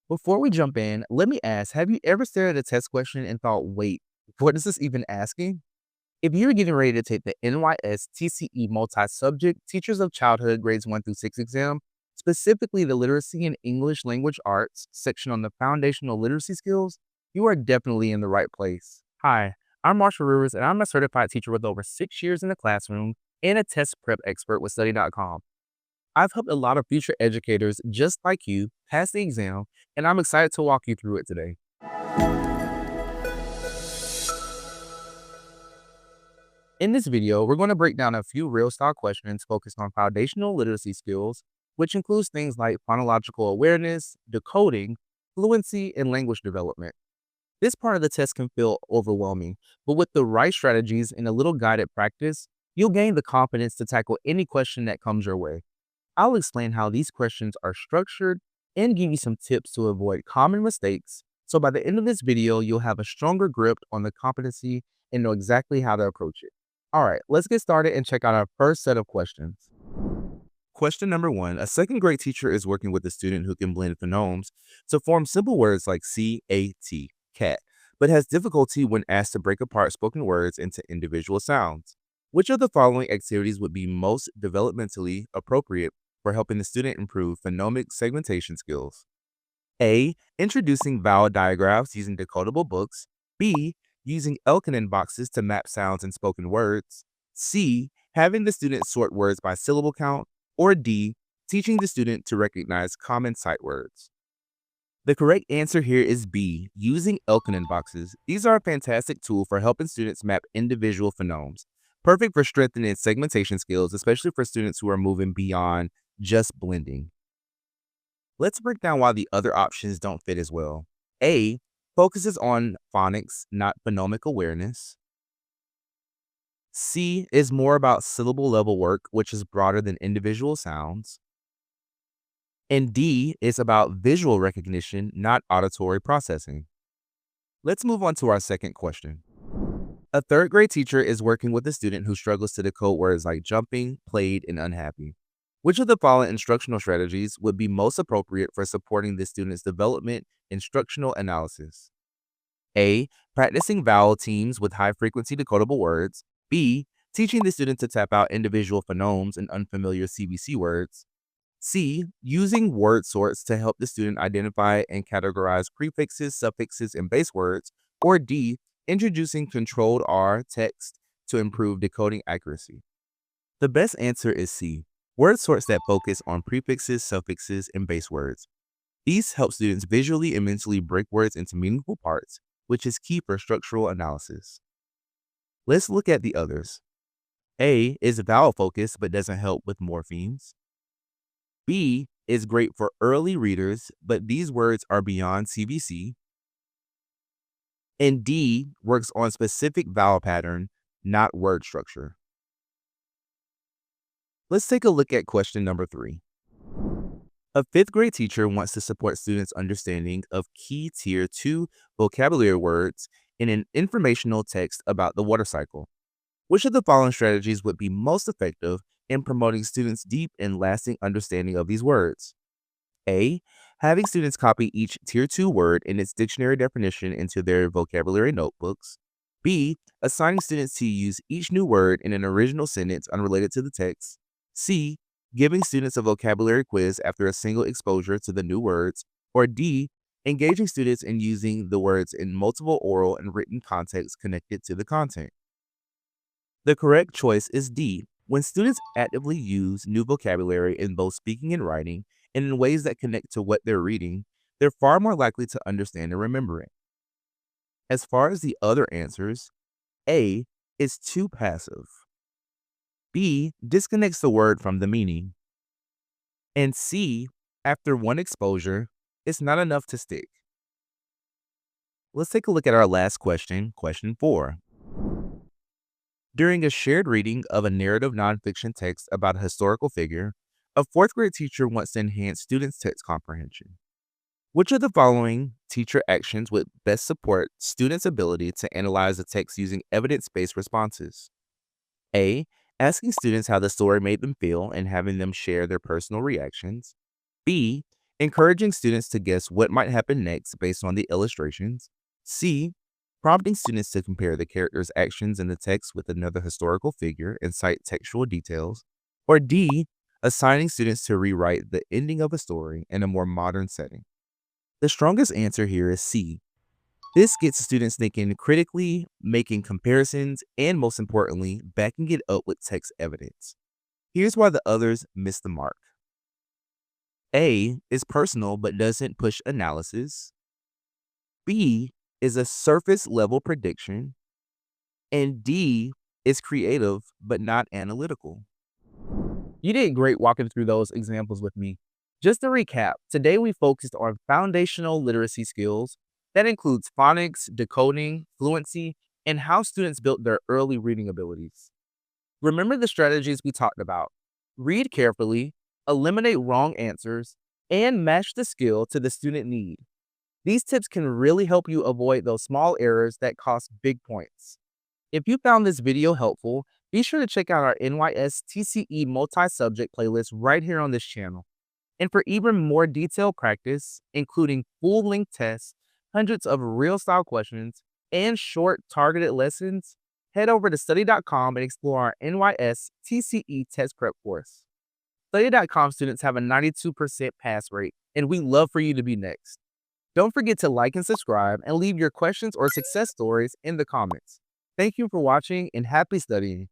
Before we jump in, let me ask, have you ever stared at a test question and thought, wait, what is this even asking? If you're getting ready to take the NYSTCE Multi-Subject Teachers of Childhood Grades 1 through 6 exam, specifically the Literacy and English Language Arts section on the Foundational Literacy Skills, you are definitely in the right place. Hi, I'm Marshall Rivers, and I'm a certified teacher with over 6 years in the classroom and a test prep expert with Study.com. I've helped a lot of future educators just like you pass the exam, and I'm excited to walk you through it today. In this video, we're going to break down a few real-style questions focused on foundational literacy skills, which includes things like phonological awareness, decoding, fluency, and language development. This part of the test can feel overwhelming, but with the right strategies and a little guided practice, you'll gain the confidence to tackle any question that comes your way. I'll explain how these questions are structured and give you some tips to avoid common mistakes. So by the end of this video, you'll have a stronger grip on the competency and know exactly how to approach it. All right, let's get started and check out our first set of questions. Question number 1. A second grade teacher is working with a student who can blend phonemes to form simple words like C-A-T, cat, but has difficulty when asked to break apart spoken words into individual sounds. Which of the following activities would be most developmentally appropriate for helping the student improve phonemic segmentation skills? A. Introducing vowel diagrams using decodable books. B. Using Elkanon boxes to map sounds in spoken words. C. Having the student sort words by syllable count. Or D. Teaching the student to recognize common sight words. The correct answer here is B. Using Elkanon boxes. These are a fantastic tool for helping students map individual phonemes. Perfect for strengthening segmentation skills, especially for students who are moving beyond just blending. Let's break down why the other options don't fit as well. A. Focuses on phonics, not phonemic awareness. C is more about syllable level work, which is broader than individual sounds. And D is about visual recognition, not auditory processing. Let's move on to our second question. A third grade teacher is working with a student who struggles to decode words like jumping, played, and unhappy. Which of the following instructional strategies would be most appropriate for supporting the student's development instructional analysis? A. Practicing vowel teams with high-frequency decodable words. B. Teaching the student to tap out individual phonemes and unfamiliar CVC words. C. Using word sorts to help the student identify and categorize prefixes, suffixes, and base words. Or D. Introducing controlled R text to improve decoding accuracy. The best answer is C. Word sorts that focus on prefixes, suffixes, and base words. These help students visually and mentally break words into meaningful parts, which is key for structural analysis. Let's look at the others. A is vowel focused but doesn't help with morphemes. B is great for early readers, but these words are beyond CVC. And D works on specific vowel pattern, not word structure. Let's take a look at question number 3. A fifth grade teacher wants to support students' understanding of key tier 2 vocabulary words in an informational text about the water cycle. Which of the following strategies would be most effective in promoting students' deep and lasting understanding of these words? A. Having students copy each tier 2 word and its dictionary definition into their vocabulary notebooks. B. Assigning students to use each new word in an original sentence unrelated to the text. C. Giving students a vocabulary quiz after a single exposure to the new words. Or D. Engaging students in using the words in multiple oral and written contexts connected to the content. The correct choice is D. When students actively use new vocabulary in both speaking and writing, and in ways that connect to what they're reading, they're far more likely to understand and remember it. As far as the other answers, A is too passive. B disconnects the word from the meaning. And C, after one exposure, it's not enough to stick. Let's take a look at our last question, question 4. During a shared reading of a narrative nonfiction text about a historical figure, a fourth grade teacher wants to enhance students' text comprehension. Which of the following teacher actions would best support students' ability to analyze the text using evidence-based responses? A. Asking students how the story made them feel and having them share their personal reactions. B. encouraging students to guess what might happen next based on the illustrations. C, prompting students to compare the character's actions in the text with another historical figure and cite textual details. Or D, assigning students to rewrite the ending of a story in a more modern setting. The strongest answer here is C. This gets students thinking critically, making comparisons, and most importantly, backing it up with text evidence. Here's why the others miss the mark. A is personal but doesn't push analysis. B is a surface level prediction. And D is creative but not analytical. You did great walking through those examples with me. Just to recap, today we focused on foundational literacy skills. That includes phonics, decoding, fluency, and how students built their early reading abilities. Remember the strategies we talked about. Read carefully, eliminate wrong answers, and match the skill to the student need. These tips can really help you avoid those small errors that cost big points. If you found this video helpful, be sure to check out our NYSTCE Multi-Subject playlist right here on this channel. And for even more detailed practice, including full-length tests, hundreds of real-style questions, and short targeted lessons, head over to study.com and explore our NYSTCE test prep course. Study.com students have a 92% pass rate, and we love for you to be next. Don't forget to like and subscribe and leave your questions or success stories in the comments. Thank you for watching and happy studying.